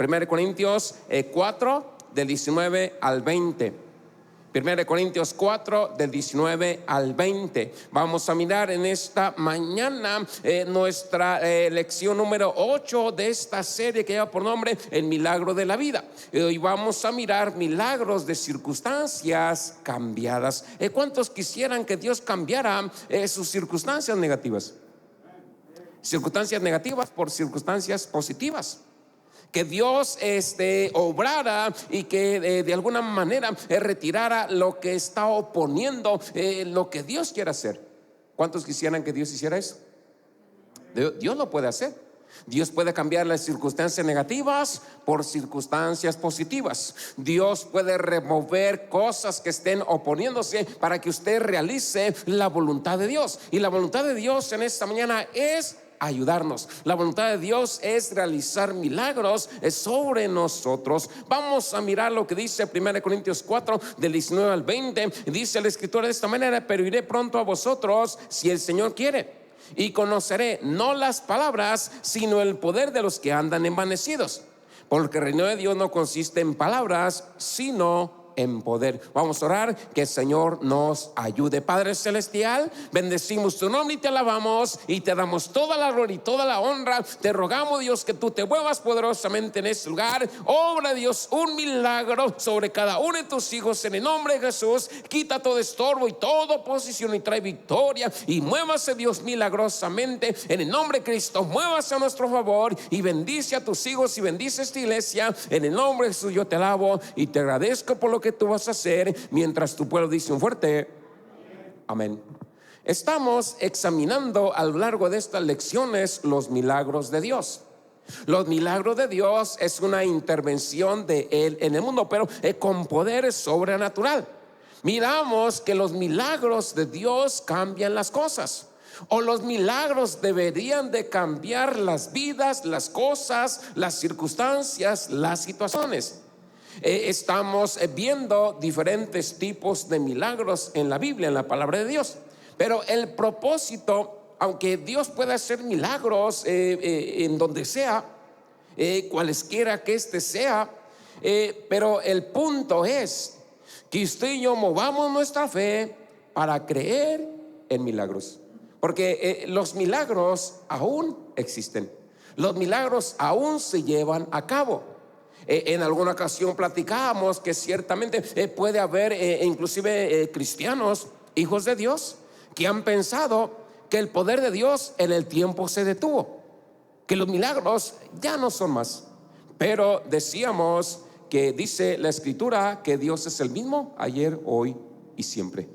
1 Corintios 4, del 19 al 20. 1 Corintios 4, del 19 al 20. Vamos a mirar en esta mañana nuestra lección número 8 de esta serie que lleva por nombre El Milagro de la Vida. Hoy vamos a mirar milagros de circunstancias cambiadas. ¿Cuántos quisieran que Dios cambiara sus circunstancias negativas? Circunstancias negativas por circunstancias positivas. Que Dios obrara y que de alguna manera retirara lo que está oponiendo lo que Dios quiere hacer. ¿Cuántos quisieran que Dios hiciera eso? Dios lo puede hacer. Dios puede cambiar las circunstancias negativas por circunstancias positivas. Dios puede remover cosas que estén oponiéndose para que usted realice la voluntad de Dios. Y la voluntad de Dios en esta mañana es ayudarnos. La voluntad de Dios es realizar milagros sobre nosotros. Vamos a mirar lo que dice 1 Corintios 4, del 19 al 20. Dice la escritura de esta manera: pero iré pronto a vosotros si el Señor quiere, y conoceré no las palabras, sino el poder de los que andan envanecidos. Porque el reino de Dios no consiste en palabras, sino en poder. Vamos a orar, que el Señor nos ayude. Padre celestial, bendecimos tu nombre y te alabamos y te damos toda la gloria y toda la honra. Te rogamos, Dios, que tú te muevas poderosamente en este lugar. Obra, Dios, un milagro sobre cada uno de tus hijos en el nombre de Jesús. Quita todo estorbo y toda oposición y trae victoria, y muévase, Dios, milagrosamente en el nombre de Cristo. Muévase a nuestro favor y bendice a tus hijos y bendice esta iglesia. En el nombre de Jesús yo te alabo y te agradezco por lo que tú vas a hacer, mientras tu pueblo dice un fuerte amén. Estamos examinando a lo largo de estas lecciones los milagros de Dios. Los milagros de Dios es una intervención de Él en el mundo, pero con poder sobrenatural. Miramos que los milagros de Dios cambian las cosas, o los milagros deberían de cambiar las vidas, las cosas, las circunstancias, las situaciones. Estamos viendo diferentes tipos de milagros en la Biblia, en la palabra de Dios. Pero el propósito, aunque Dios pueda hacer milagros en donde sea, cualesquiera que sea, pero el punto es que usted y yo movamos nuestra fe para creer en milagros. Porque los milagros aún existen. Los milagros aún se llevan a cabo. En alguna ocasión platicábamos que ciertamente puede haber inclusive cristianos, hijos de Dios, que han pensado que el poder de Dios en el tiempo se detuvo, que los milagros ya no son más. Pero decíamos que dice la escritura que Dios es el mismo ayer, hoy y siempre.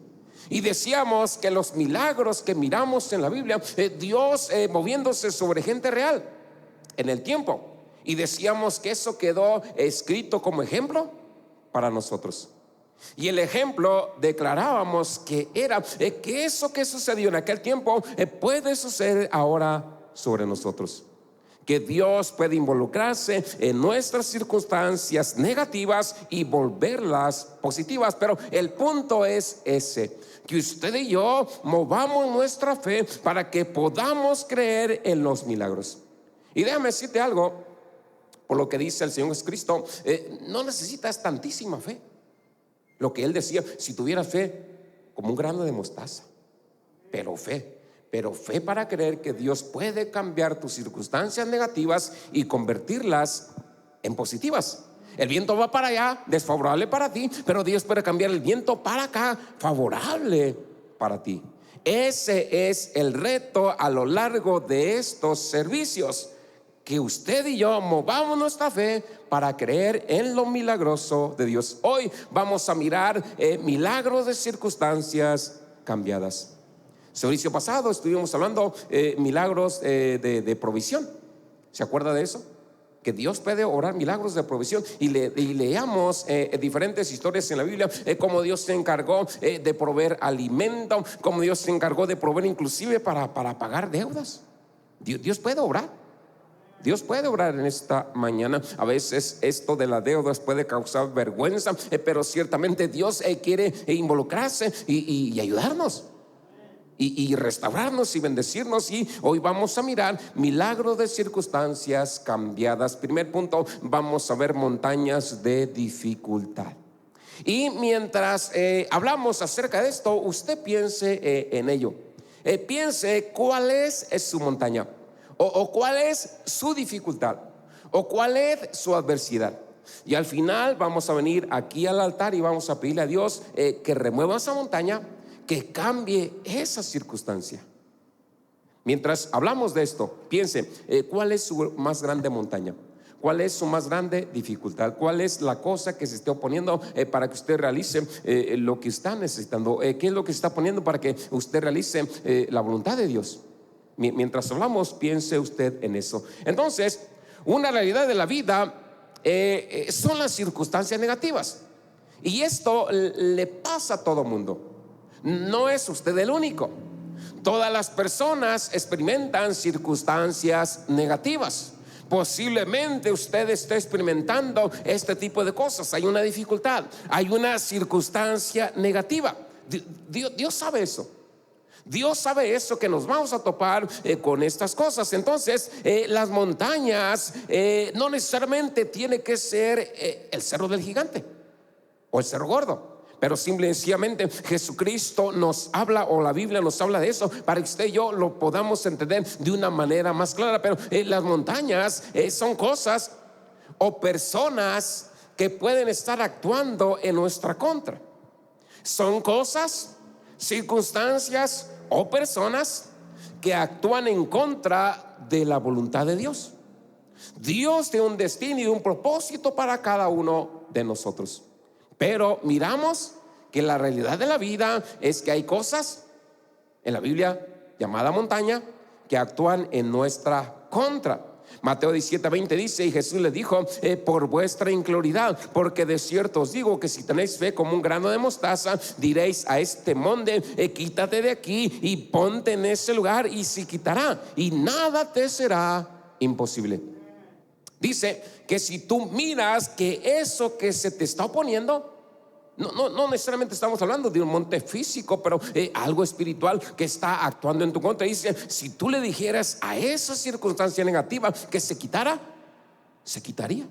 Y decíamos que los milagros que miramos en la Biblia, Dios moviéndose sobre gente real en el tiempo. Y decíamos que eso quedó escrito como ejemplo para nosotros. Y el ejemplo declarábamos que era que eso que sucedió en aquel tiempo puede suceder ahora sobre nosotros. Que Dios puede involucrarse en nuestras circunstancias negativas y volverlas positivas. Pero el punto es ese: que usted y yo movamos nuestra fe para que podamos creer en los milagros. Y déjame decirte algo. Por lo que dice el Señor Jesucristo, no necesitas tantísima fe. Lo que Él decía: si tuvieras fe como un grano de mostaza, pero fe para creer que Dios puede cambiar tus circunstancias negativas y convertirlas en positivas. El viento va para allá, desfavorable para ti, pero Dios puede cambiar el viento para acá, favorable para ti. Ese es el reto a lo largo de estos servicios. Que usted y yo movamos nuestra fe para creer en lo milagroso de Dios. Hoy vamos a mirar milagros de circunstancias cambiadas. El servicio pasado estuvimos hablando milagros de provisión. ¿Se acuerda de eso? Que Dios puede obrar milagros de provisión. Y leamos diferentes historias en la Biblia, cómo Dios se encargó de proveer alimento, cómo Dios se encargó de proveer inclusive para pagar deudas. Dios puede obrar. Dios puede obrar en esta mañana. A veces esto de las deudas puede causar vergüenza, pero ciertamente Dios quiere involucrarse y ayudarnos. y restaurarnos y bendecirnos. Y hoy vamos a mirar milagros de circunstancias cambiadas. Primer punto, vamos a ver montañas de dificultad. Y mientras hablamos acerca de esto, usted piense en ello. Piense cuál es su montaña, o cuál es su dificultad, o cuál es su adversidad. Y al final vamos a venir aquí al altar y vamos a pedirle a Dios que remueva esa montaña, que cambie esa circunstancia. Mientras hablamos de esto, piense cuál es su más grande montaña, cuál es su más grande dificultad, cuál es la cosa que se esté oponiendo para que usted realice lo que está necesitando, qué es lo que se está poniendo para que usted realice la voluntad de Dios. Mientras hablamos, piense usted en eso. Entonces, una realidad de la vida son las circunstancias negativas, y esto le pasa a todo mundo. No es usted el único. Todas las personas experimentan circunstancias negativas. Posiblemente usted esté experimentando este tipo de cosas. Hay una dificultad, hay una circunstancia negativa. Dios sabe eso. Dios sabe eso, que nos vamos a topar con estas cosas. Entonces las montañas no necesariamente tiene que ser el cerro del gigante o el cerro gordo, pero simple y sencillamente Jesucristo nos habla, o la Biblia nos habla de eso, para que usted y yo lo podamos entender de una manera más clara. Pero las montañas son cosas o personas que pueden estar actuando en nuestra contra. Son cosas, circunstancias o personas que actúan en contra de la voluntad de Dios. Dios tiene un destino y un propósito para cada uno de nosotros. Pero miramos que la realidad de la vida es que hay cosas en la Biblia llamada montaña que actúan en nuestra contra. Mateo 17:20 dice: y Jesús le dijo, por vuestra incredulidad, porque de cierto os digo que si tenéis fe como un grano de mostaza, diréis a este monte, quítate de aquí y ponte en ese lugar, y se quitará, y nada te será imposible. Dice que si tú miras que eso que se te está oponiendo, no necesariamente estamos hablando de un monte físico, pero algo espiritual que está actuando en tu contra. Dice, si tú le dijeras a esa circunstancia negativa que se quitara, se quitaría.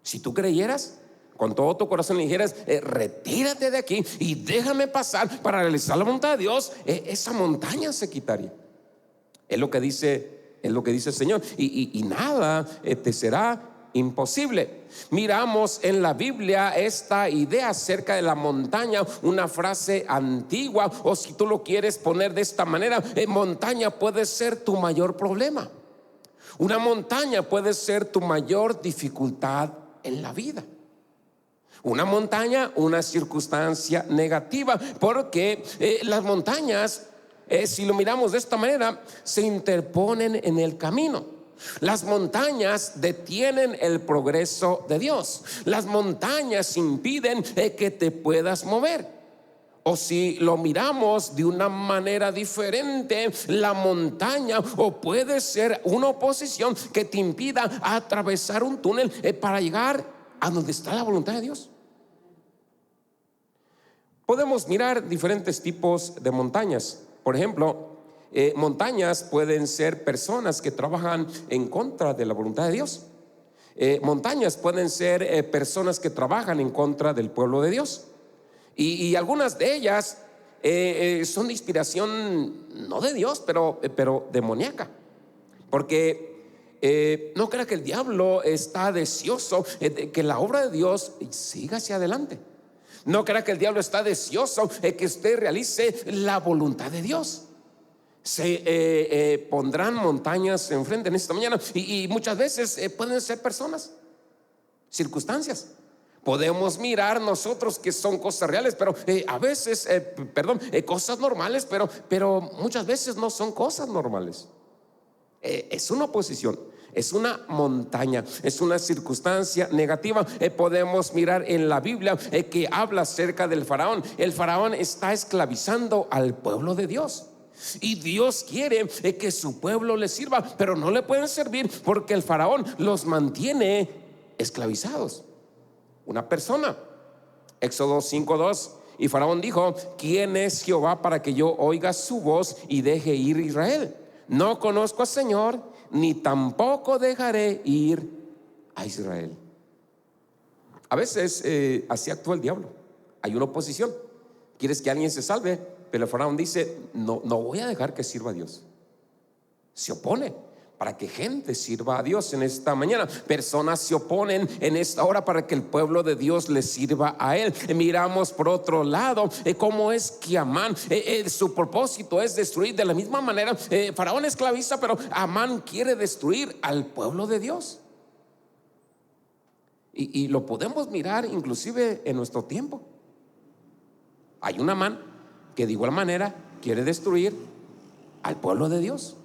Si tú creyeras con todo tu corazón, le dijeras, retírate de aquí y déjame pasar para realizar la voluntad de Dios, esa montaña se quitaría. Es lo que dice el Señor, y nada te será imposible. Miramos en la Biblia esta idea acerca de la montaña, una frase antigua, o si tú lo quieres poner de esta manera, montaña puede ser tu mayor problema. Una montaña puede ser tu mayor dificultad en la vida. Una montaña, una circunstancia negativa, porque las montañas, si lo miramos de esta manera, se interponen en el camino. Las montañas detienen el progreso de Dios. Las montañas impiden que te puedas mover. O si lo miramos de una manera diferente, la montaña o puede ser una oposición que te impida atravesar un túnel para llegar a donde está la voluntad de Dios. Podemos mirar diferentes tipos de montañas. Por ejemplo, montañas pueden ser personas que trabajan en contra de la voluntad de Dios. Montañas pueden ser personas que trabajan en contra del pueblo de Dios. Y algunas de ellas son de inspiración no de Dios, pero demoníaca. Porque no crea que el diablo está deseoso de que la obra de Dios siga hacia adelante. No crea que el diablo está deseoso de que usted realice la voluntad de Dios. Se pondrán montañas enfrente en esta mañana, y muchas veces pueden ser personas, circunstancias. Podemos mirar nosotros que son cosas reales, pero a veces, cosas normales, pero muchas veces no son cosas normales. Es una oposición, es una montaña, es una circunstancia negativa. Podemos mirar en la Biblia que habla acerca del faraón. El faraón está esclavizando al pueblo de Dios, y Dios quiere que su pueblo le sirva, pero no le pueden servir porque el faraón los mantiene esclavizados. Una persona, Éxodo 5:2, Y Faraón dijo: ¿quién es Jehová para que yo oiga su voz y deje ir a Israel? No conozco al Señor, ni tampoco dejaré ir a Israel. A veces así actúa el diablo. Hay una oposición. Quieres que alguien se salve, pero el Faraón dice: no voy a dejar que sirva a Dios. Se opone para que gente sirva a Dios en esta mañana. Personas se oponen en esta hora para que el pueblo de Dios le sirva a él. Miramos por otro lado cómo es que Amán, su propósito es destruir. De la misma manera, Faraón esclaviza, pero Amán quiere destruir al pueblo de Dios. Y lo podemos mirar inclusive en nuestro tiempo. Hay un Amán que de igual manera quiere destruir al pueblo de Dios.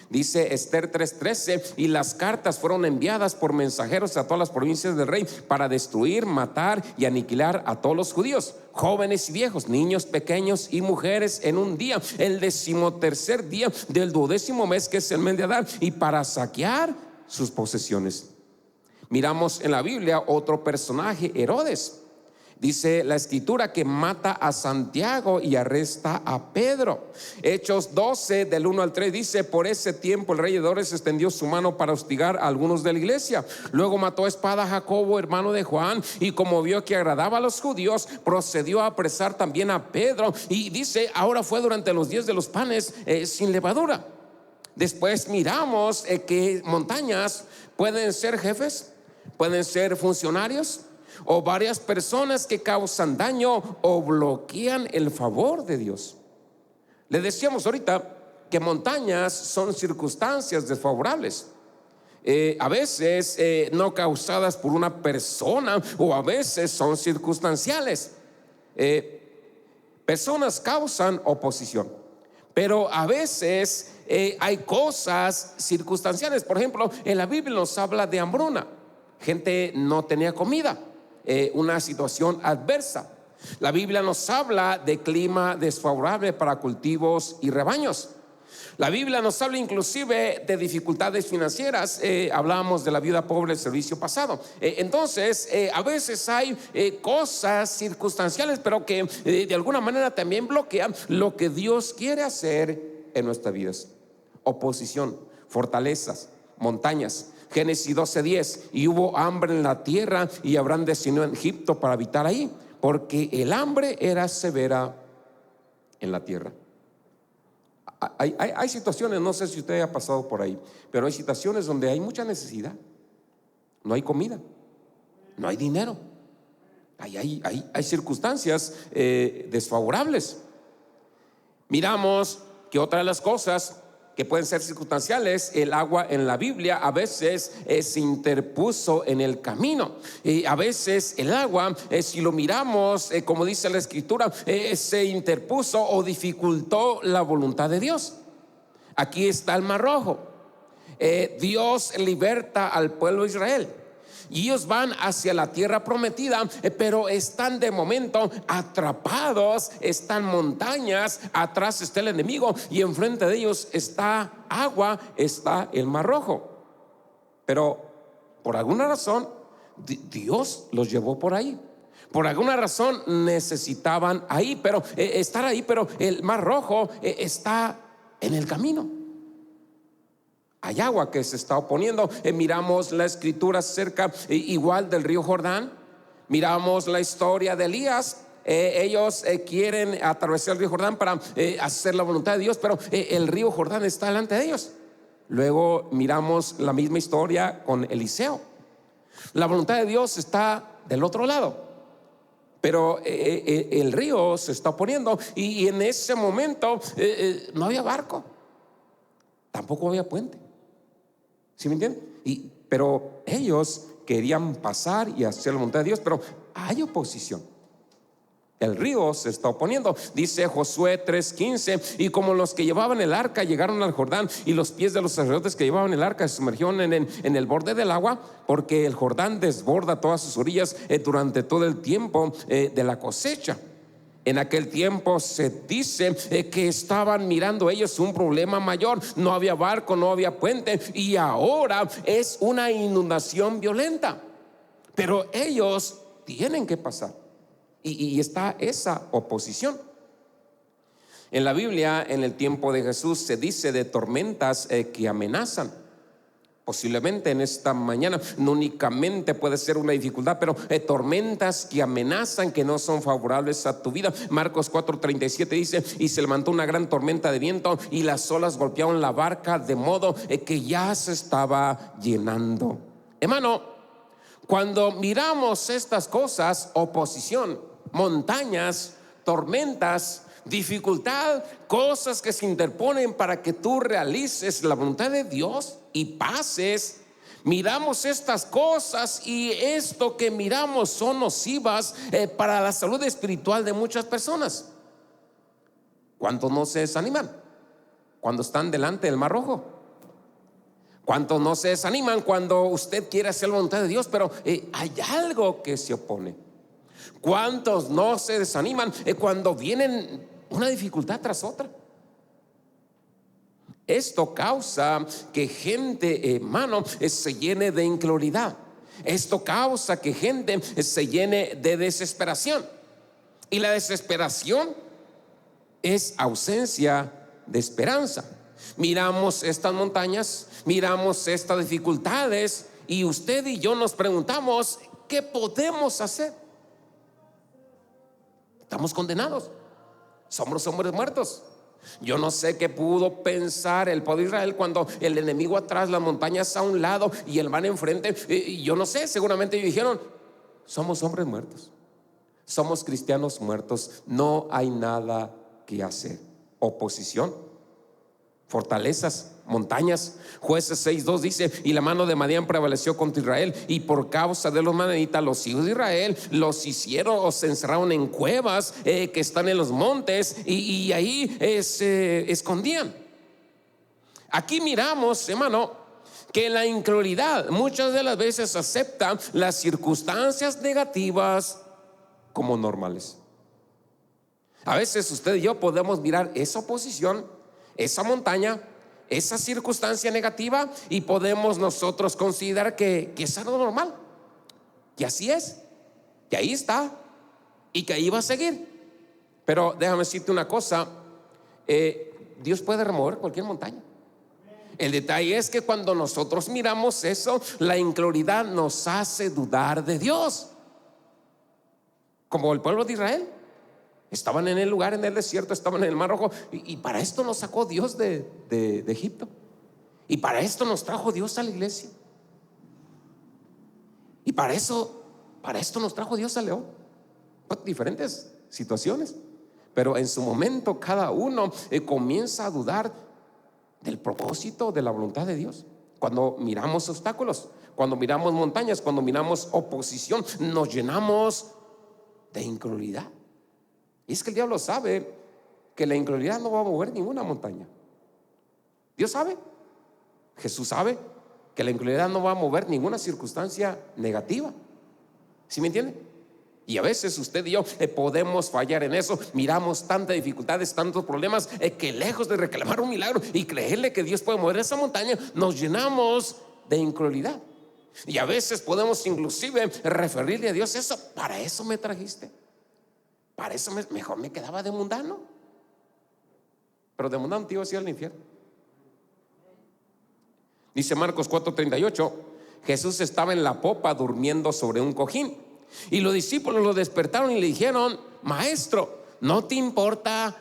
Dice Esther 3:13: y las cartas fueron enviadas por mensajeros a todas las provincias del rey para destruir, matar y aniquilar a todos los judíos, jóvenes y viejos, niños pequeños y mujeres, en un día, el 13º día del 12º mes, que es el mes de Adar, y para saquear sus posesiones. Miramos en la Biblia otro personaje, Herodes. Dice la escritura que mata a Santiago y arresta a Pedro. Hechos 12 del 1 al 3 dice: por ese tiempo el rey Herodes extendió su mano para hostigar a algunos de la iglesia. Luego mató a espada a Jacobo, hermano de Juan, y como vio que agradaba a los judíos, procedió a apresar también a Pedro. Y dice: ahora fue durante los días de los panes sin levadura. Después miramos que montañas pueden ser jefes, pueden ser funcionarios, o varias personas que causan daño o bloquean el favor de Dios. Le decíamos ahorita que montañas son circunstancias desfavorables, a veces no causadas por una persona, o a veces son circunstanciales. Personas causan oposición, pero a veces hay cosas circunstanciales. Por ejemplo, en la Biblia nos habla de hambruna. Gente no tenía comida, una situación adversa. La Biblia nos habla de clima desfavorable para cultivos y rebaños. La Biblia nos habla inclusive de dificultades financieras. Hablábamos de la viuda pobre el servicio pasado. Entonces a veces hay cosas circunstanciales, pero que de alguna manera también bloquean lo que Dios quiere hacer en nuestras vidas. Oposición, fortalezas, montañas. Génesis 12:10: y hubo hambre en la tierra, y Abraham descendió a Egipto para habitar ahí, porque el hambre era severa en la tierra. Hay situaciones, no sé si usted ha pasado por ahí, pero hay situaciones donde hay mucha necesidad. No hay comida, no hay dinero, hay circunstancias desfavorables. Miramos que otra de las cosas que pueden ser circunstanciales, el agua en la Biblia a veces se interpuso en el camino. A veces el agua, si lo miramos como dice la escritura, se interpuso o dificultó la voluntad de Dios. Aquí está el Mar Rojo. Dios liberta al pueblo de Israel y ellos van hacia la tierra prometida, pero están de momento atrapados. Están montañas, atrás está el enemigo y enfrente de ellos está agua, está el Mar Rojo. Pero por alguna razón Dios los llevó por ahí. Por alguna razón necesitaban ahí, pero estar ahí, pero el Mar Rojo está en el camino. Hay agua que se está oponiendo. Miramos la escritura acerca igual del río Jordán. Miramos la historia de Elías. Ellos quieren atravesar el río Jordán para hacer la voluntad de Dios, pero el río Jordán está delante de ellos. Luego miramos la misma historia con Eliseo. La voluntad de Dios está del otro lado, pero el río se está oponiendo. Y en ese momento no había barco, tampoco había puente. ¿Sí me entienden? Pero ellos querían pasar y hacer la voluntad de Dios, pero hay oposición. El río se está oponiendo. Dice Josué 3:15: y como los que llevaban el arca llegaron al Jordán, y los pies de los sacerdotes que llevaban el arca se sumergieron en el borde del agua, porque el Jordán desborda todas sus orillas durante todo el tiempo de la cosecha. En aquel tiempo se dice que estaban mirando ellos un problema mayor. No había barco, no había puente, y ahora es una inundación violenta. Pero ellos tienen que pasar. y está esa oposición. En la Biblia, en el tiempo de Jesús, se dice de tormentas que amenazan. Posiblemente en esta mañana no únicamente puede ser una dificultad, pero tormentas que amenazan, que no son favorables a tu vida. Marcos 4:37 dice: y se levantó una gran tormenta de viento y las olas golpearon la barca de modo que ya se estaba llenando. Hermano, cuando miramos estas cosas, oposición, montañas, tormentas, dificultad, cosas que se interponen para que tú realices la voluntad de Dios y pases, miramos estas cosas y esto que miramos son nocivas para la salud espiritual de muchas personas. ¿Cuántos no se desaniman cuando están delante del Mar Rojo? ¿Cuántos no se desaniman cuando usted quiere hacer la voluntad de Dios, pero hay algo que se opone? ¿Cuántos no se desaniman cuando vienen una dificultad tras otra? Esto causa que gente, hermano, se llene de incredulidad. Esto causa que gente se llene de desesperación. Y la desesperación es ausencia de esperanza. Miramos estas montañas, miramos estas dificultades y usted y yo nos preguntamos: ¿qué podemos hacer? Estamos condenados, somos hombres muertos. Yo no sé qué pudo pensar el pueblo de Israel cuando el enemigo atrás, las montañas a un lado y el mar enfrente. Yo no sé, seguramente ellos dijeron: somos hombres muertos, somos cristianos muertos, no hay nada que hacer. Oposición, fortalezas, montañas. Jueces 6:2 dice: y la mano de Madián prevaleció contra Israel, y por causa de los madianitas los hijos de Israel los hicieron o se encerraron en cuevas que están en los montes, y ahí se escondían. Aquí miramos, hermano, que la incredulidad muchas de las veces acepta las circunstancias negativas como normales. A veces usted y yo podemos mirar esa oposición, esa montaña, esa circunstancia negativa, y podemos nosotros considerar que es algo normal, que así es, que ahí está y que ahí va a seguir. Pero déjame decirte una cosa: Dios puede remover cualquier montaña. El detalle es que cuando nosotros miramos eso, la incredulidad nos hace dudar de Dios, como el pueblo de Israel. Estaban en el lugar, en el desierto, estaban en el Mar Rojo, y para esto nos sacó Dios de Egipto, y para esto nos trajo Dios a la iglesia, y para esto nos trajo Dios al león. Diferentes situaciones, pero en su momento cada uno comienza a dudar del propósito, de la voluntad de Dios. Cuando miramos obstáculos, cuando miramos montañas, cuando miramos oposición, nos llenamos de incredulidad. Y es que el diablo sabe que la incredulidad no va a mover ninguna montaña. Dios sabe, Jesús sabe que la incredulidad no va a mover ninguna circunstancia negativa. ¿Sí me entiende? Y a veces usted y yo podemos fallar en eso. Miramos tantas dificultades, tantos problemas, que lejos de reclamar un milagro y creerle que Dios puede mover esa montaña, nos llenamos de incredulidad. Y a veces podemos inclusive referirle a Dios: eso, para eso me trajiste, para eso mejor me quedaba de mundano. Pero de mundano te iba hacia el infierno. Dice Marcos 4:38: Jesús estaba en la popa durmiendo sobre un cojín, y los discípulos lo despertaron y le dijeron: Maestro, ¿no te importa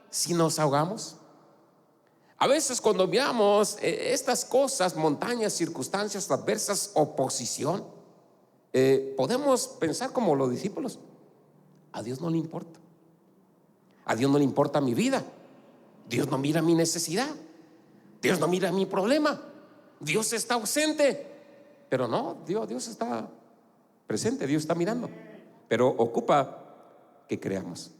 si nos ahogamos? A veces cuando miramos estas cosas, montañas, circunstancias adversas, oposición, podemos pensar como los discípulos: a Dios no le importa, a Dios no le importa mi vida, Dios no mira mi necesidad, Dios no mira mi problema, Dios está ausente. Pero no, Dios está presente, Dios está mirando, pero ocupa que creamos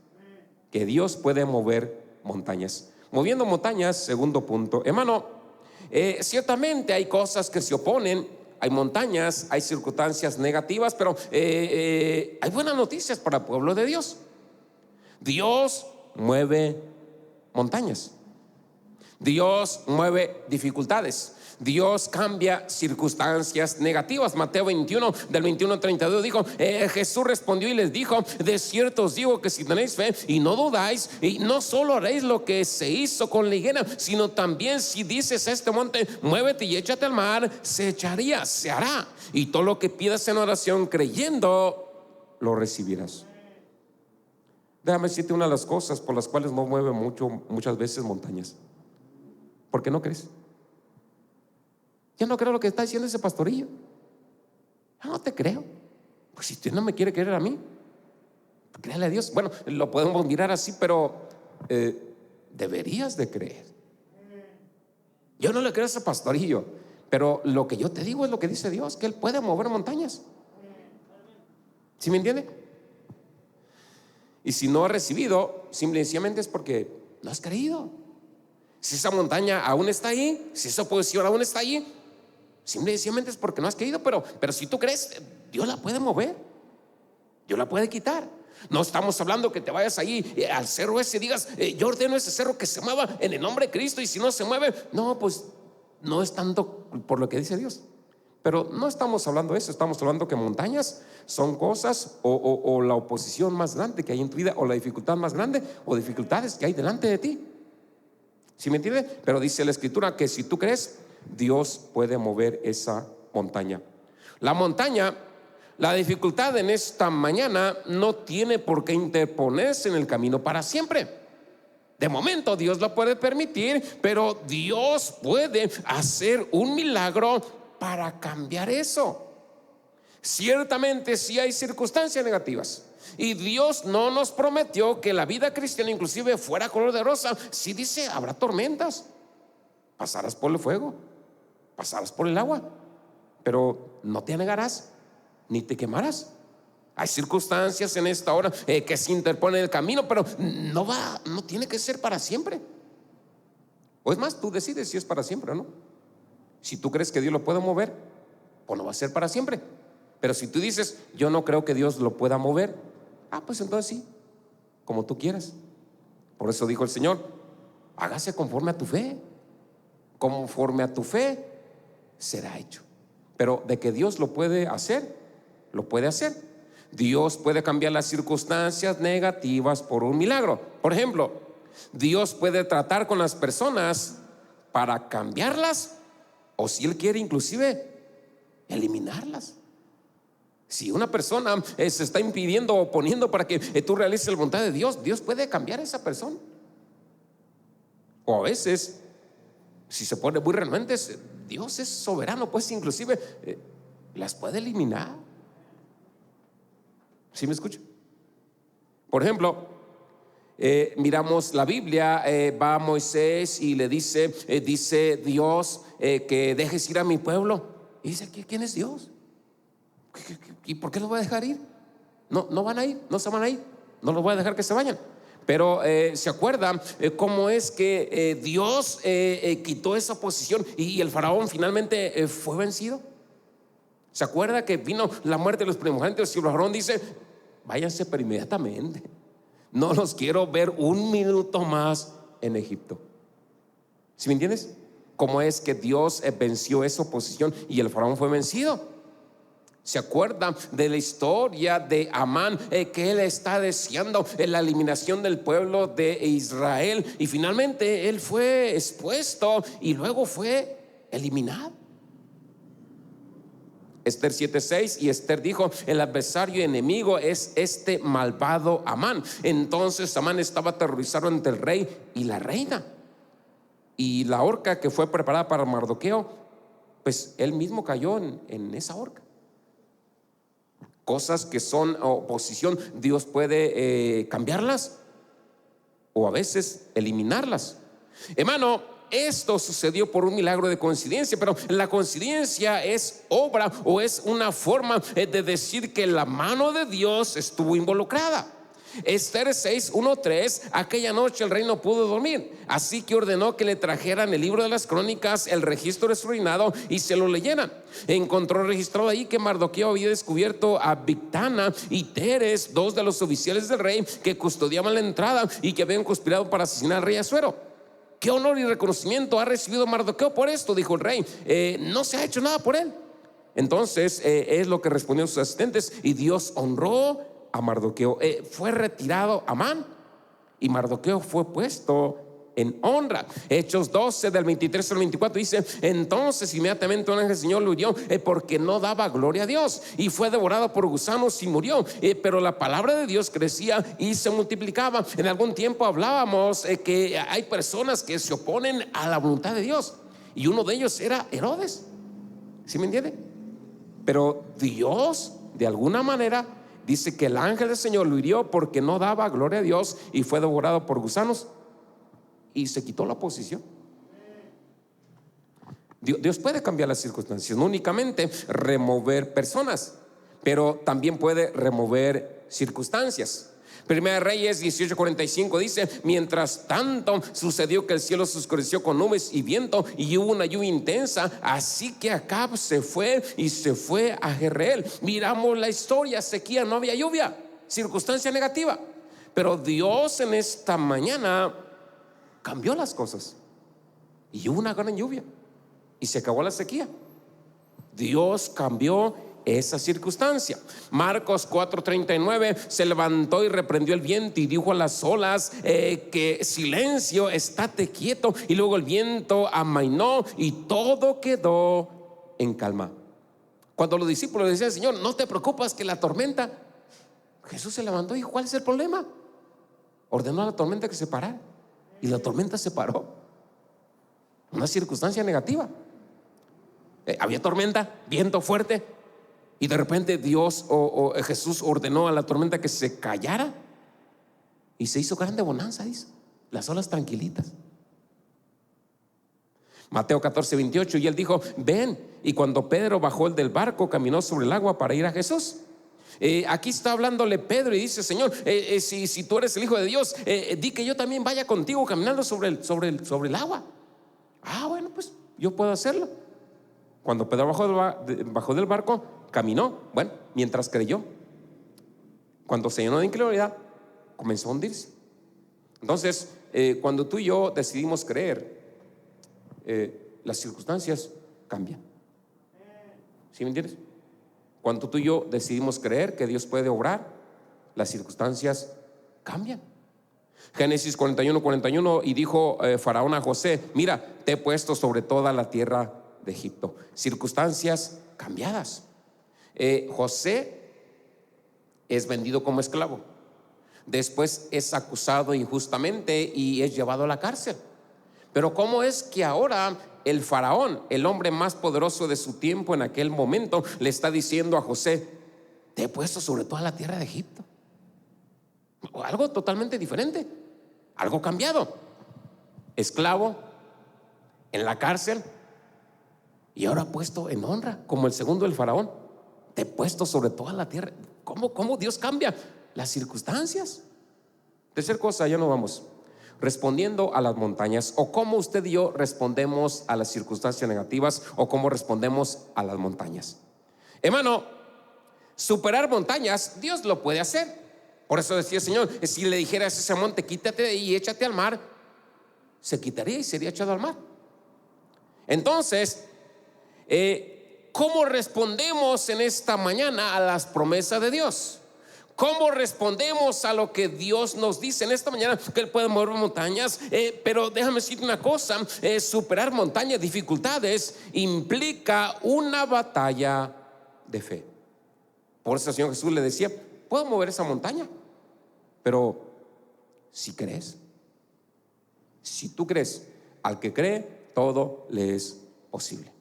que Dios puede mover montañas. Moviendo montañas, segundo punto, hermano, ciertamente hay cosas que se oponen, hay montañas, hay circunstancias negativas, pero hay buenas noticias para el pueblo de Dios. Dios mueve montañas, Dios mueve dificultades, Dios cambia circunstancias negativas. Mateo 21, del 21 al 32 dijo, Jesús respondió y les dijo, de cierto os digo que si tenéis fe y no dudáis, y no solo haréis lo que se hizo con la higuera, sino también si dices a este monte, muévete y échate al mar, se echaría, se hará. Y todo lo que pidas en oración creyendo, lo recibirás. Déjame decirte una de las cosas por las cuales no mueve muchas veces montañas. ¿Por qué no crees? Yo no creo lo que está diciendo ese pastorillo. Yo no te creo. Pues si usted no me quiere creer a mí, créale a Dios. Bueno, lo podemos mirar así, pero deberías de creer. Yo no le creo a ese pastorillo, pero lo que yo te digo es lo que dice Dios, que Él puede mover montañas. ¿Sí me entiende? Y si no has recibido, simplemente es porque no has creído. Si esa montaña aún está ahí, si esa posición aún está ahí, simplemente es porque no has creído. Pero si tú crees, Dios la puede mover, Dios la puede quitar. No estamos hablando que te vayas ahí al cerro ese y digas, yo ordeno ese cerro que se mueva en el nombre de Cristo, y si no se mueve, no, pues no es tanto por lo que dice Dios. Pero no estamos hablando de eso. Estamos hablando que montañas son cosas o la oposición más grande que hay en tu vida, o la dificultad más grande o dificultades que hay delante de ti. ¿Sí me entiende? Pero dice la Escritura que si tú crees, Dios puede mover esa montaña. La montaña, la dificultad en esta mañana no tiene por qué interponerse en el camino para siempre. De momento Dios lo puede permitir, pero Dios puede hacer un milagro para cambiar eso. Ciertamente sí hay circunstancias negativas, y Dios no nos prometió que la vida cristiana inclusive fuera color de rosa. Sí dice, habrá tormentas, pasarás por el fuego, pasarás por el agua, pero no te anegarás ni te quemarás. Hay circunstancias en esta hora que se interponen en el camino, pero no tiene que ser para siempre. O es más, tú decides si es para siempre o no. Si tú crees que Dios lo puede mover, pues no va a ser para siempre. Pero si tú dices, yo no creo que Dios lo pueda mover, pues entonces sí, como tú quieras. Por eso dijo el Señor, hágase conforme a tu fe. Conforme a tu fe será hecho. Pero de que Dios lo puede hacer, lo puede hacer. Dios puede cambiar las circunstancias negativas por un milagro. Por ejemplo, Dios puede tratar con las personas para cambiarlas, o si Él quiere inclusive eliminarlas. Si una persona se está impidiendo o poniendo para que tú realices la voluntad de Dios, Dios puede cambiar a esa persona. O a veces, si se pone muy renuentes, Dios es soberano, pues inclusive las puede eliminar. ¿Sí me escucha? Por ejemplo, miramos la Biblia, va Moisés y le dice Dios que dejes ir a mi pueblo. Y dice, ¿quién es Dios? ¿Y por qué los voy a dejar ir? No van a ir, no se van a ir, no los voy a dejar que se vayan. Pero se acuerdan cómo es que Dios quitó esa posición y el faraón finalmente fue vencido. ¿Se acuerda que vino la muerte de los primogénitos y el faraón dice, váyanse pero inmediatamente, no los quiero ver un minuto más en Egipto? ¿Sí me entiendes? ¿Cómo es que Dios venció esa oposición y el faraón fue vencido? ¿Se acuerdan de la historia de Amán, que él está deseando la eliminación del pueblo de Israel, y finalmente él fue expuesto y luego fue eliminado? Esther 7:6, y Esther dijo, el adversario y enemigo es este malvado Amán. Entonces Amán estaba aterrorizado ante el rey y la reina, y la horca que fue preparada para Mardoqueo, pues él mismo cayó en esa horca. Cosas que son oposición, Dios puede cambiarlas o a veces eliminarlas. Hermano, esto sucedió por un milagro de coincidencia, pero la coincidencia es obra o es una forma de decir que la mano de Dios estuvo involucrada. Esther 6:1-3, aquella noche el rey no pudo dormir, así que ordenó que le trajeran el libro de las crónicas, el registro de su reinado, y se lo leyeran. Encontró registrado ahí que Mardoqueo había descubierto a Bigtana y Teres, dos de los oficiales del rey que custodiaban la entrada y que habían conspirado para asesinar al rey Asuero. ¿Qué honor y reconocimiento ha recibido Mardoqueo por esto?, dijo el rey. No se ha hecho nada por él. Entonces es lo que respondieron sus asistentes, y Dios honró a Mardoqueo. Fue retirado Amán y Mardoqueo fue puesto en honra. Hechos 12 del 23 al 24 dice: entonces inmediatamente un ángel del Señor lo hirió, porque no daba gloria a Dios, y fue devorado por gusanos y murió. Pero la palabra de Dios crecía y se multiplicaba. En algún tiempo hablábamos que hay personas que se oponen a la voluntad de Dios, y uno de ellos era Herodes. ¿Sí me entiende? Pero Dios, de alguna manera, dice que el ángel del Señor lo hirió porque no daba gloria a Dios y fue devorado por gusanos, y se quitó la oposición. Dios puede cambiar las circunstancias, no únicamente remover personas, pero también puede remover circunstancias. Primera de Reyes 18:45 dice: mientras tanto sucedió que el cielo se oscureció con nubes y viento, y hubo una lluvia intensa, así que Acab se fue a Jezreel. Miramos la historia: sequía, no había lluvia, circunstancia negativa. Pero Dios en esta mañana cambió las cosas, y hubo una gran lluvia y se acabó la sequía. Dios cambió esa circunstancia. Marcos 4:39: se levantó y reprendió el viento y dijo a las olas que silencio, estate quieto, y luego el viento amainó y todo quedó en calma. Cuando los discípulos le decían: Señor, no te preocupas que la tormenta, Jesús se levantó y dijo: ¿cuál es el problema? Ordenó a la tormenta que se parara, y la tormenta se paró. Una circunstancia negativa. Había tormenta, viento fuerte, y de repente Dios o Jesús ordenó a la tormenta que se callara, y se hizo grande bonanza, dice, las olas tranquilitas. Mateo 14:28: y él dijo: ven. Y cuando Pedro bajó del barco, caminó sobre el agua para ir a Jesús. Aquí está hablándole Pedro y dice: Señor, si tú eres el Hijo de Dios, di que yo también vaya contigo caminando sobre el agua. Bueno, pues yo puedo hacerlo. Cuando Pedro bajó del barco, caminó, bueno, mientras creyó. Cuando se llenó de incredulidad, comenzó a hundirse. Entonces, cuando tú y yo decidimos creer, las circunstancias cambian. ¿Sí me entiendes? Cuando tú y yo decidimos creer que Dios puede obrar, las circunstancias cambian. Génesis 41:41: y dijo Faraón a José: mira, te he puesto sobre toda la tierra de Egipto. Circunstancias cambiadas. José es vendido como esclavo, después es acusado injustamente y es llevado a la cárcel. Pero ¿cómo es que ahora el faraón, el hombre más poderoso de su tiempo en aquel momento, le está diciendo a José: te he puesto sobre toda la tierra de Egipto? Algo totalmente diferente, algo cambiado. Esclavo, en la cárcel, y ahora puesto en honra como el segundo del faraón. Te he puesto sobre toda la tierra. ¿Cómo Dios cambia las circunstancias? Tercer cosa, ya no vamos. Respondiendo a las montañas, o cómo usted y yo respondemos a las circunstancias negativas, o cómo respondemos a las montañas. Hermano, superar montañas, Dios lo puede hacer. Por eso decía el Señor: si le dijeras a ese monte, quítate de ahí y échate al mar, se quitaría y sería echado al mar. Entonces, ¿cómo respondemos en esta mañana a las promesas de Dios? ¿Cómo respondemos a lo que Dios nos dice en esta mañana? Que Él puede mover montañas, pero déjame decirte una cosa: superar montañas, dificultades, implica una batalla de fe. Por eso el Señor Jesús le decía: puedo mover esa montaña, pero si crees, si tú crees, al que cree, todo le es posible.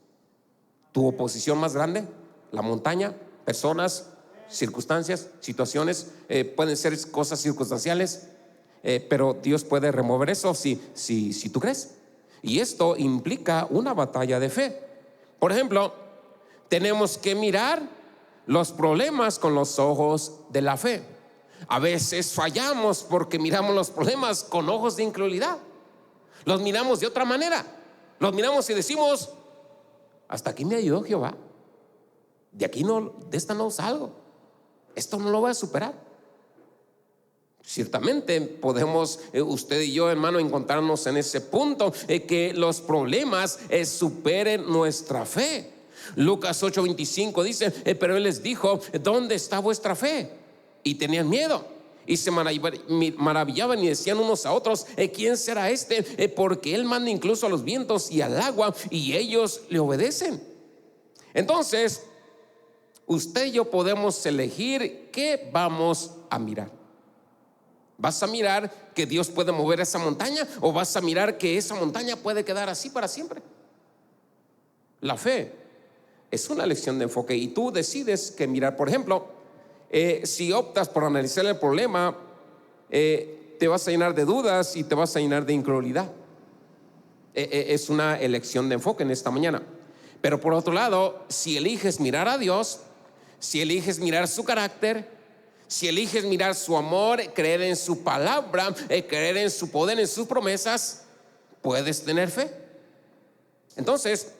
Tu oposición más grande, la montaña, personas, circunstancias, situaciones, pueden ser cosas circunstanciales, pero Dios puede remover eso si tú crees. Y esto implica una batalla de fe. Por ejemplo, tenemos que mirar los problemas con los ojos de la fe. A veces fallamos porque miramos los problemas con ojos de incredulidad. Los miramos de otra manera. Los miramos y decimos: hasta aquí me ayudó Jehová, de esta no salgo, esto no lo voy a superar. Ciertamente podemos, usted y yo, hermano, encontrarnos en ese punto, que los problemas superen nuestra fe. Lucas 8:25 dice, pero él les dijo, ¿dónde está vuestra fe? Y tenían miedo y se maravillaban y decían unos a otros, ¿quién será este? Porque él manda incluso a los vientos y al agua y ellos le obedecen. Entonces, usted y yo podemos elegir qué vamos a mirar. ¿Vas a mirar que Dios puede mover esa montaña o vas a mirar que esa montaña puede quedar así para siempre? La fe es una elección de enfoque y tú decides qué mirar. Por ejemplo, si optas por analizar el problema, te vas a llenar de dudas y te vas a llenar de incredulidad. Es una elección de enfoque en esta mañana. Pero por otro lado, si eliges mirar a Dios, si eliges mirar su carácter, si eliges mirar su amor, creer en su palabra, creer en su poder, en sus promesas, puedes tener fe. Entonces,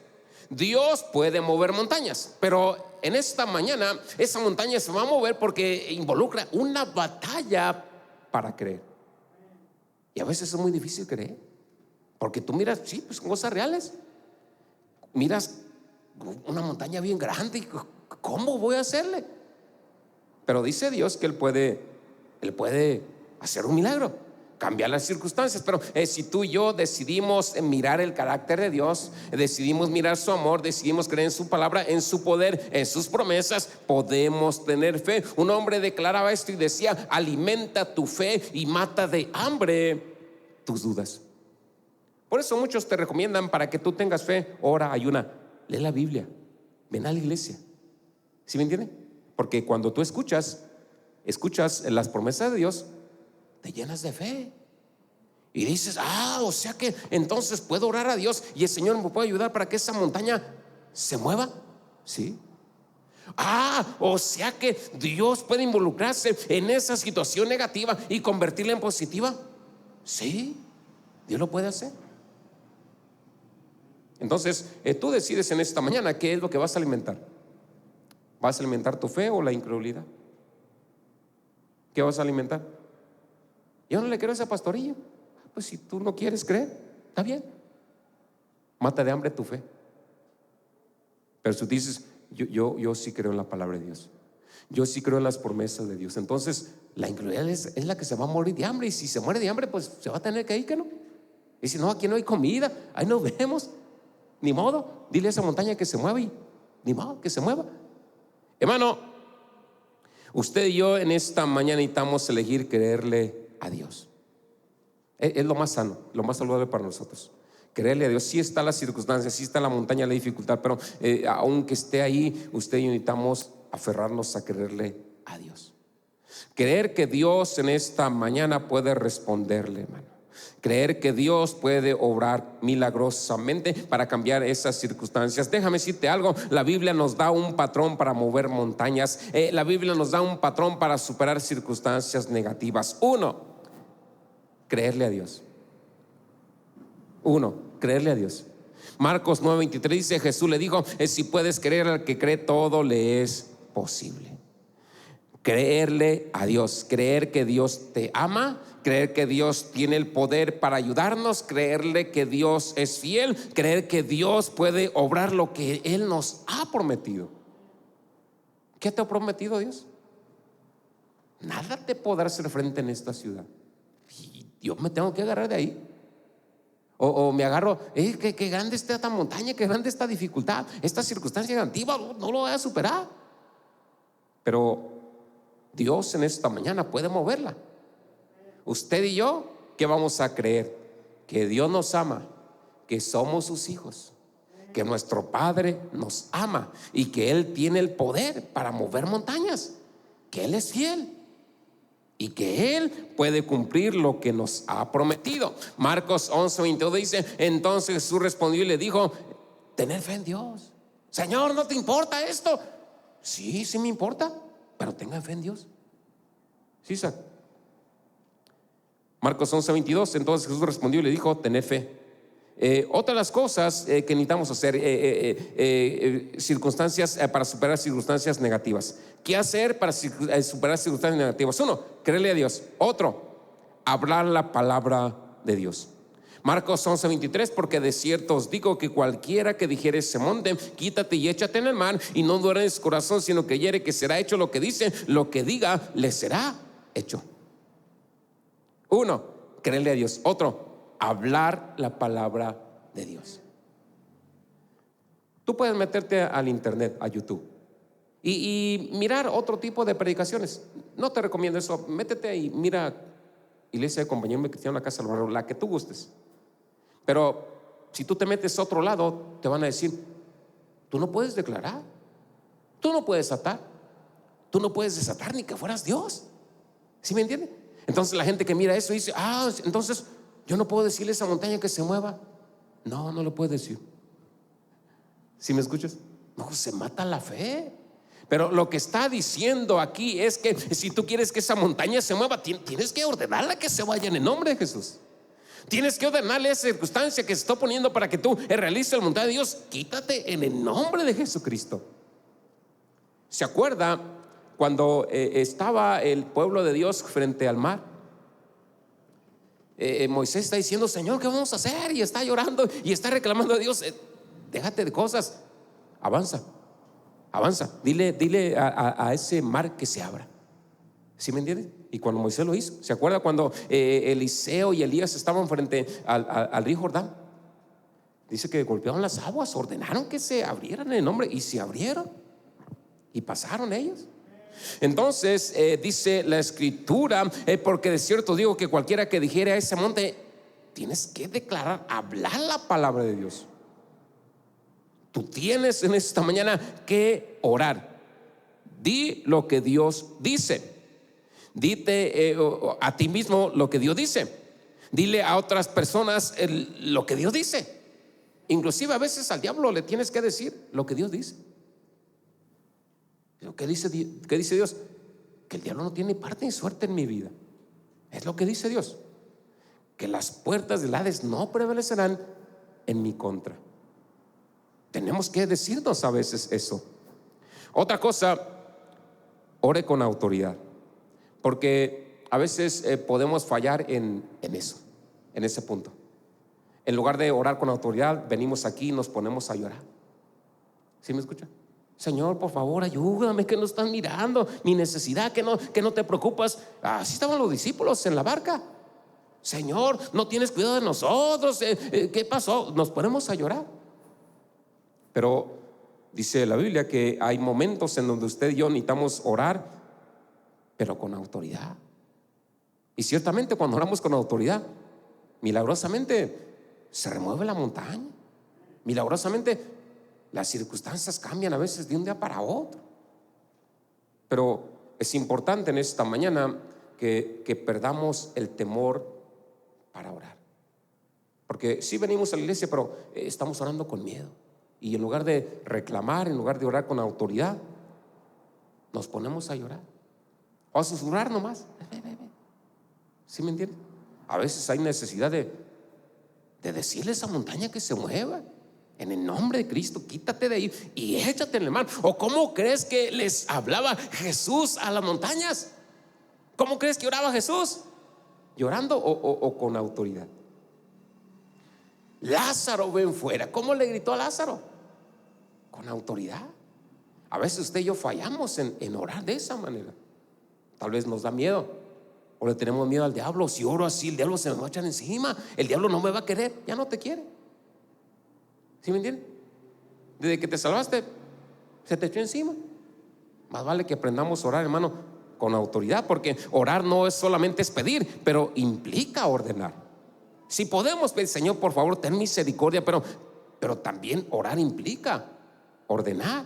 Dios puede mover montañas, pero en esta mañana esa montaña se va a mover porque involucra una batalla para creer. Y a veces es muy difícil creer, porque tú miras, sí, pues cosas reales. Miras una montaña bien grande y ¿cómo voy a hacerle? Pero dice Dios que Él puede hacer un milagro, cambiar las circunstancias. Pero si tú y yo decidimos mirar el carácter de Dios, decidimos mirar su amor, decidimos creer en su palabra, en su poder, en sus promesas, podemos tener fe. Un hombre declaraba esto y decía, alimenta tu fe y mata de hambre tus dudas. Por eso muchos te recomiendan, para que tú tengas fe, ora, ayuna, lee la Biblia, ven a la iglesia. ¿Sí me entienden? Porque cuando tú escuchas las promesas de Dios, te llenas de fe y dices, o sea que entonces puedo orar a Dios y el Señor me puede ayudar para que esa montaña se mueva. Sí. O sea que Dios puede involucrarse en esa situación negativa y convertirla en positiva. Sí, Dios lo puede hacer. Entonces, tú decides en esta mañana qué es lo que vas a alimentar. ¿Vas a alimentar tu fe o la incredulidad? ¿Qué vas a alimentar? Yo no le quiero a ese pastorillo. Pues si tú no quieres creer, está bien, mata de hambre tu fe. Pero si tú dices, yo sí creo en la palabra de Dios, yo sí creo en las promesas de Dios, entonces la incredulidad es la que se va a morir de hambre. Y si se muere de hambre, pues se va a tener que ir, que no. Y si no, aquí no hay comida, ahí nos vemos. Ni modo, dile a esa montaña que se mueva y ni modo, que se mueva. Hermano, usted y yo en esta mañana necesitamos elegir creerle a Dios. Es lo más sano, lo más saludable para nosotros. Creerle a Dios. Sí está la circunstancia, sí está la montaña, la dificultad, pero aunque esté ahí, usted y yo necesitamos aferrarnos a creerle a Dios. Creer que Dios en esta mañana puede responderle, hermano. Creer que Dios puede obrar milagrosamente para cambiar esas circunstancias. Déjame decirte algo, la Biblia nos da un patrón para mover montañas. La Biblia nos da un patrón para superar circunstancias negativas. Uno, creerle a Dios. Creerle a Dios. Marcos 9:23 dice, Jesús le dijo, si puedes creer, al que cree todo le es posible. Creerle a Dios, creer que Dios te ama, creer que Dios tiene el poder para ayudarnos, creerle que Dios es fiel, creer que Dios puede obrar lo que Él nos ha prometido. ¿Qué te ha prometido Dios? Nada te podrá hacer frente en esta ciudad. Y yo me tengo que agarrar de ahí. O me agarro, que grande está esta montaña, que grande esta dificultad, esta circunstancia negativa, no lo voy a superar. Pero Dios en esta mañana puede moverla. Usted y yo, ¿qué vamos a creer? Que Dios nos ama, que somos sus hijos, que nuestro Padre nos ama y que Él tiene el poder para mover montañas, que Él es fiel y que Él puede cumplir lo que nos ha prometido. Marcos 11:22 dice, entonces Jesús respondió y le dijo, tened fe en Dios. Señor, ¿no te importa esto? Sí, sí me importa, pero tengan fe en Dios. Sí, Isaac. Marcos 11:22, entonces Jesús respondió y le dijo, tened fe. Otra de las cosas que necesitamos hacer, circunstancias para superar circunstancias negativas. ¿Qué hacer para superar circunstancias negativas? Uno, creerle a Dios. Otro, hablar la palabra de Dios. Marcos 11:23, porque de cierto os digo que cualquiera que dijere ese monte, quítate y échate en el mar, y no duerme en su corazón, sino que creyere que será hecho lo que dice, lo que diga, le será hecho. Uno, creerle a Dios. Otro, hablar la palabra de Dios. Tú puedes meterte al internet, a YouTube, y mirar otro tipo de predicaciones. No te recomiendo eso. Métete y mira Iglesia de Compañía Cristiana, la Casa del Barrio, la que tú gustes. Pero si tú te metes a otro lado, te van a decir: tú no puedes declarar, tú no puedes atar, tú no puedes desatar ni que fueras Dios. ¿Sí me entiende? Entonces la gente que mira eso dice: entonces yo no puedo decirle a esa montaña que se mueva. No, no lo puedes decir. ¿Sí me escuchas? No, se mata la fe. Pero lo que está diciendo aquí es que si tú quieres que esa montaña se mueva, tienes que ordenarla que se vaya en el nombre de Jesús. Tienes que ordenarle esa circunstancia que se está poniendo para que tú realices la voluntad de Dios. Quítate en el nombre de Jesucristo. ¿Se acuerda cuando estaba el pueblo de Dios frente al mar? Moisés está diciendo: Señor, ¿qué vamos a hacer? Y está llorando y está reclamando a Dios: déjate de cosas, avanza, dile a ese mar que se abra. ¿Sí me entiendes? Y cuando Moisés lo hizo, ¿se acuerda cuando Eliseo y Elías estaban frente al río Jordán? Dice que golpearon las aguas, ordenaron que se abrieran en el nombre, y se abrieron y pasaron ellos. Entonces dice la escritura: porque de cierto digo que cualquiera que dijere a ese monte, tienes que declarar, hablar la palabra de Dios. Tú tienes en esta mañana que orar. Di lo que Dios dice. Dite a ti mismo lo que Dios dice. Dile a otras personas lo que Dios dice. Inclusive a veces al diablo le tienes que decir lo que Dios dice. ¿Qué dice Dios? Que el diablo no tiene parte ni suerte en mi vida. Es lo que dice Dios. Que las puertas del Hades no prevalecerán en mi contra. Tenemos que decirnos a veces eso. Otra cosa, ore con autoridad. Porque a veces podemos fallar en eso, en ese punto. En lugar de orar con autoridad, venimos aquí y nos ponemos a llorar. ¿Sí me escucha? Señor, por favor, ayúdame, que no están mirando mi necesidad, que no te preocupas. Así estaban los discípulos en la barca. Señor, no tienes cuidado de nosotros. ¿Qué pasó? Nos ponemos a llorar. Pero dice la Biblia que hay momentos en donde usted y yo necesitamos orar, pero con autoridad. Y ciertamente cuando oramos con autoridad, milagrosamente se remueve la montaña. Milagrosamente las circunstancias cambian a veces de un día para otro. Pero es importante en esta mañana que perdamos el temor para orar. Porque sí venimos a la iglesia, pero estamos orando con miedo. Y en lugar de reclamar, en lugar de orar con autoridad, nos ponemos a llorar o a susurrar nomás. ¿Sí me entiendes? A veces hay necesidad de decirle a esa montaña que se mueva. En el nombre de Cristo, quítate de ahí y échate en el mar. ¿O cómo crees que les hablaba Jesús a las montañas? ¿Cómo crees que oraba Jesús? ¿Llorando o con autoridad? Lázaro, ven fuera. ¿Cómo le gritó a Lázaro? Con autoridad. A veces usted y yo fallamos en orar de esa manera. Tal vez nos da miedo, o le tenemos miedo al diablo. Si oro así, el diablo se me va a echar encima, el diablo no me va a querer, ya no te quiere. ¿Sí me entienden? Desde que te salvaste, se te echó encima. Más vale que aprendamos a orar, hermano, con autoridad, porque orar no es solamente es pedir, pero implica ordenar. Si podemos pedir: Señor, por favor, ten misericordia, pero también orar implica ordenar.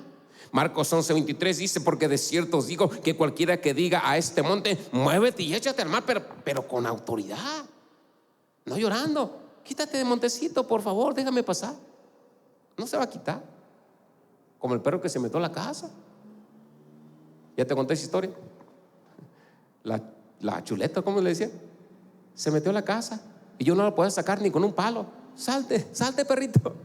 Marcos 11:23 dice: porque de cierto os digo que cualquiera que diga a este monte, muévete y échate al mar, pero con autoridad, no llorando. Quítate de montecito, por favor, déjame pasar. No se va a quitar. Como el perro que se metió a la casa. Ya te conté esa historia. La chuleta, ¿cómo le decía? Se metió a la casa y yo no la podía sacar ni con un palo. salte, salte, perrito.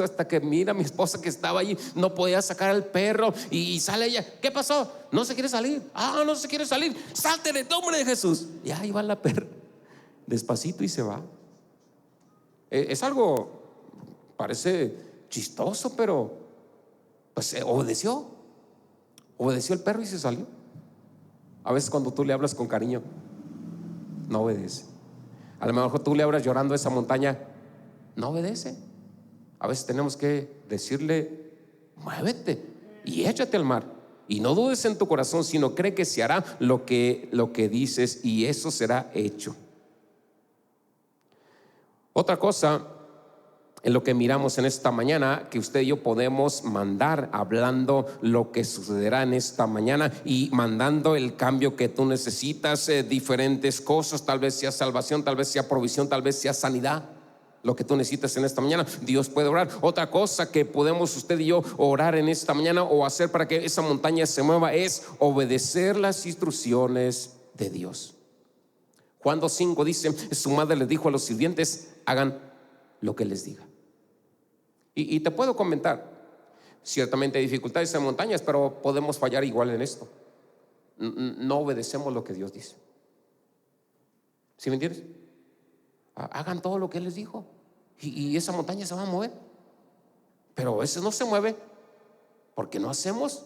Hasta que mira a mi esposa que estaba allí, no podía sacar al perro y sale ella. ¿Qué pasó? No se quiere salir. No se quiere salir. Salte en el nombre de Jesús. Y ahí va la perra, despacito, y se va. Es algo, parece chistoso, pero pues obedeció el perro y se salió. A veces cuando tú le hablas con cariño, no obedece. A lo mejor tú le hablas llorando a esa montaña, no obedece. A veces tenemos que decirle: muévete y échate al mar, y no dudes en tu corazón, sino cree que se hará lo que dices, y eso será hecho. Otra cosa en lo que miramos en esta mañana, que usted y yo podemos mandar, hablando lo que sucederá en esta mañana y mandando el cambio que tú necesitas, diferentes cosas, tal vez sea salvación, tal vez sea provisión, tal vez sea sanidad. Lo que tú necesitas en esta mañana, Dios puede orar. Otra cosa que podemos usted y yo orar en esta mañana o hacer para que esa montaña se mueva es obedecer las instrucciones de Dios. Juan 2:5 dice: su madre le dijo a los sirvientes: hagan lo que les diga. Y te puedo comentar, ciertamente hay dificultades en montañas, pero podemos fallar igual en esto. No obedecemos lo que Dios dice. ¿Sí me entiendes? Hagan todo lo que Él les dijo, y esa montaña se va a mover. Pero a veces no se mueve porque no hacemos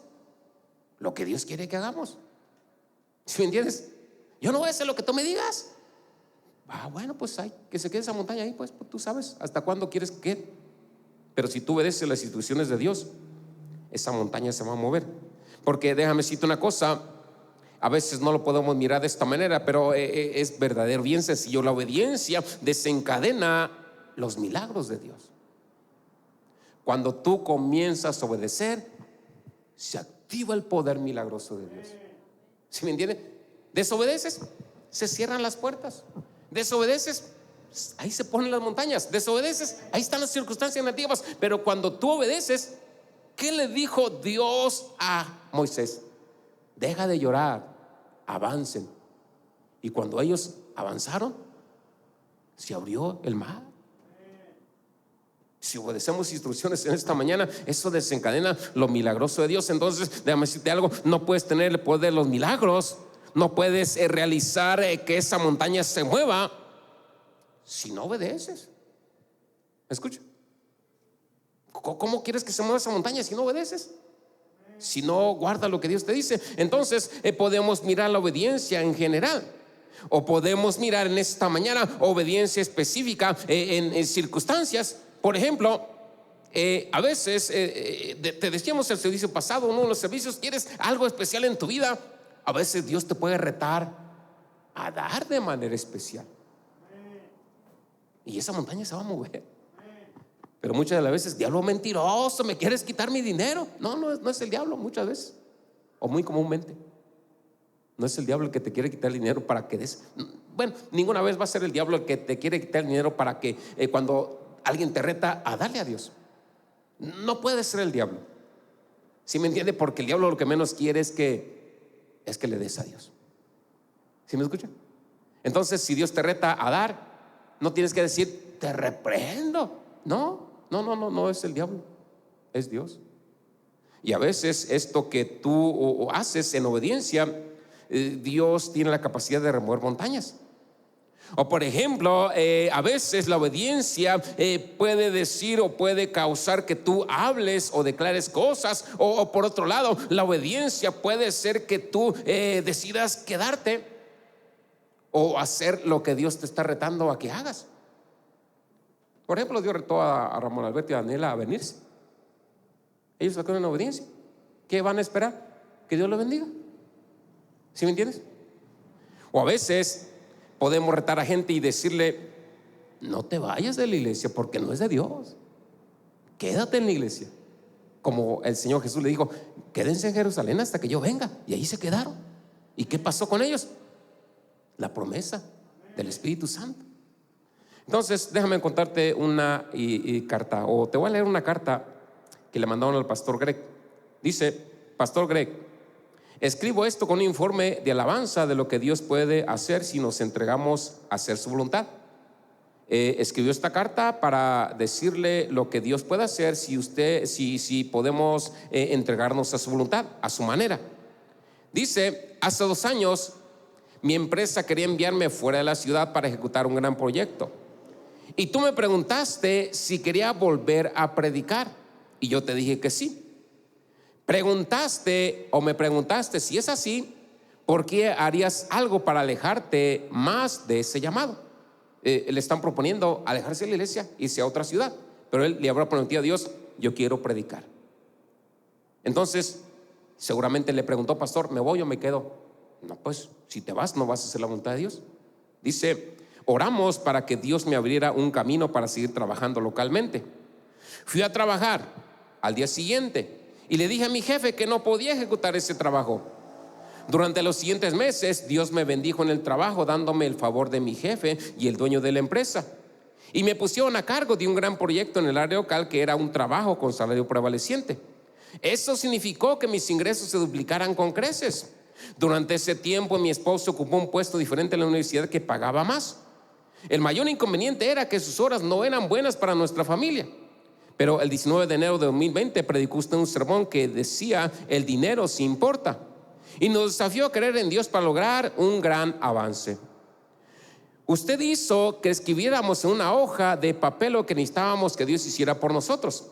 lo que Dios quiere que hagamos. ¿Sí me entiendes? Yo no voy a hacer lo que tú me digas. Bueno, pues hay que se quede esa montaña ahí, pues tú sabes hasta cuándo quieres que quede. Pero si tú obedeces las instrucciones de Dios, esa montaña se va a mover. Porque déjame decirte una cosa, a veces no lo podemos mirar de esta manera, pero es verdadero, bien sencillo. La obediencia desencadena los milagros de Dios. Cuando tú comienzas a obedecer, se activa el poder milagroso de Dios. ¿Sí me entiende? Desobedeces, se cierran las puertas. Desobedeces, ahí se ponen las montañas. Desobedeces, ahí están las circunstancias negativas. Pero cuando tú obedeces, ¿qué le dijo Dios a Moisés? Deja de llorar, avancen. Y cuando ellos avanzaron, se abrió el mar. Si obedecemos instrucciones en esta mañana, eso desencadena lo milagroso de Dios. Entonces, déjame decirte algo: no puedes tener el poder de los milagros, no puedes realizar que esa montaña se mueva si no obedeces. ¿Me escucha? ¿Cómo quieres que se mueva esa montaña si no obedeces? Si no guardas lo que Dios te dice. Entonces podemos mirar la obediencia en general, o podemos mirar en esta mañana obediencia específica en circunstancias. Por ejemplo, a veces te decíamos el servicio pasado, uno de los servicios, quieres algo especial en tu vida. A veces Dios te puede retar a dar de manera especial, y esa montaña se va a mover. Pero muchas de las veces: diablo mentiroso, me quieres quitar mi dinero. No es el diablo muchas veces, o muy comúnmente. No es el diablo el que te quiere quitar el dinero para que des. Bueno, ninguna vez va a ser el diablo el que te quiere quitar el dinero para que cuando alguien te reta a darle a Dios. No puede ser el diablo. ¿Sí me entiende? Porque el diablo lo que menos quiere es que le des a Dios. ¿Sí me escucha? Entonces, si Dios te reta a dar, no tienes que decir: te reprendo. No es el diablo, es Dios. Y a veces esto que tú haces en obediencia, Dios tiene la capacidad de remover montañas. O por ejemplo, a veces la obediencia puede decir o puede causar que tú hables o declares cosas. O por otro lado, la obediencia puede ser que tú decidas quedarte o hacer lo que Dios te está retando a que hagas. Por ejemplo, Dios retó a Ramón Alberto y a Daniela a venirse. Ellos sacaron en obediencia. ¿Qué van a esperar? Que Dios los bendiga. ¿Sí me entiendes? O a veces podemos retar a gente y decirle: no te vayas de la iglesia porque no es de Dios, quédate en la iglesia. Como el Señor Jesús le dijo: quédense en Jerusalén hasta que yo venga. Y ahí se quedaron. ¿Y qué pasó con ellos? La promesa del Espíritu Santo. Entonces, déjame contarte una carta, o te voy a leer una carta que le mandaron al pastor Greg. Dice: Pastor Greg, escribo esto con un informe de alabanza de lo que Dios puede hacer si nos entregamos a hacer su voluntad. escribió esta carta para decirle lo que Dios puede hacer si podemos entregarnos a su voluntad, a su manera. Dice: hace 2 años mi empresa quería enviarme fuera de la ciudad para ejecutar un gran proyecto. Y tú me preguntaste si quería volver a predicar. Y yo te dije que sí. Me preguntaste: si es así, ¿por qué harías algo para alejarte más de ese llamado? Le están proponiendo alejarse de la iglesia, irse a otra ciudad. Pero él le habrá prometido a Dios: yo quiero predicar. Entonces, seguramente le preguntó: pastor, ¿me voy o me quedo? No, pues si te vas, no vas a hacer la voluntad de Dios. Dice: oramos para que Dios me abriera un camino para seguir trabajando localmente. Fui a trabajar al día siguiente y le dije a mi jefe que no podía ejecutar ese trabajo. Durante los siguientes meses, Dios me bendijo en el trabajo, dándome el favor de mi jefe y el dueño de la empresa. Y me pusieron a cargo de un gran proyecto en el área local, que era un trabajo con salario prevaleciente. Eso significó que mis ingresos se duplicaran con creces. Durante ese tiempo, mi esposo ocupó un puesto diferente en la universidad que pagaba más. El mayor inconveniente era que sus horas no eran buenas para nuestra familia. Pero el 19 de enero de 2020 predicó usted un sermón que decía: el dinero sí importa. Y nos desafió a creer en Dios para lograr un gran avance. Usted hizo que escribiéramos en una hoja de papel lo que necesitábamos que Dios hiciera por nosotros.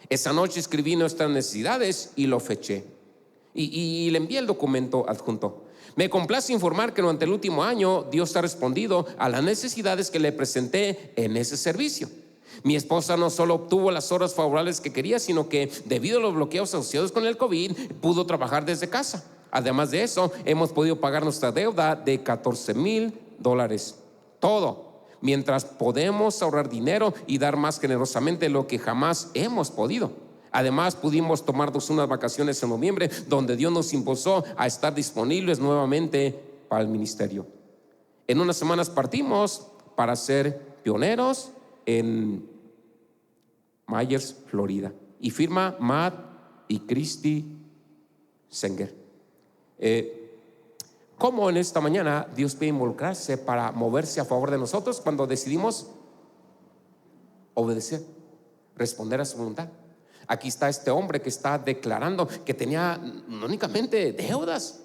Esa noche escribí nuestras necesidades y lo feché. Y le envié el documento adjunto. Me complace informar que durante el último año Dios ha respondido a las necesidades que le presenté en ese servicio. Mi esposa no solo obtuvo las horas favorables que quería, sino que debido a los bloqueos asociados con el COVID, pudo trabajar desde casa. Además de eso, hemos podido pagar nuestra deuda de $14,000. Todo mientras podemos ahorrar dinero y dar más generosamente lo que jamás hemos podido. Además, pudimos tomarnos unas vacaciones en noviembre, donde Dios nos impulsó a estar disponibles nuevamente para el ministerio. En unas semanas partimos para ser pioneros en Myers, Florida. Y firma Matt y Christy Senger. ¿Cómo en esta mañana Dios puede involucrarse para moverse a favor de nosotros cuando decidimos obedecer, responder a su voluntad? Aquí está este hombre que está declarando que tenía no únicamente deudas,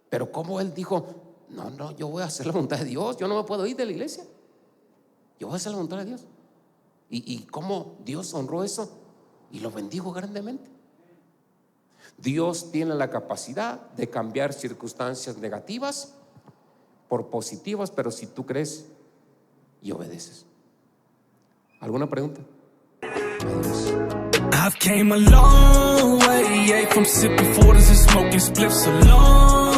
pero como él dijo: no, yo voy a hacer la voluntad de Dios, yo no me puedo ir de la iglesia, yo voy a hacer la voluntad de Dios. Y cómo Dios honró eso y lo bendijo grandemente. Dios tiene la capacidad de cambiar circunstancias negativas por positivas, pero si tú crees y obedeces. ¿Alguna pregunta? I've came a long way, from sipping 40s and smoking spliffs alone.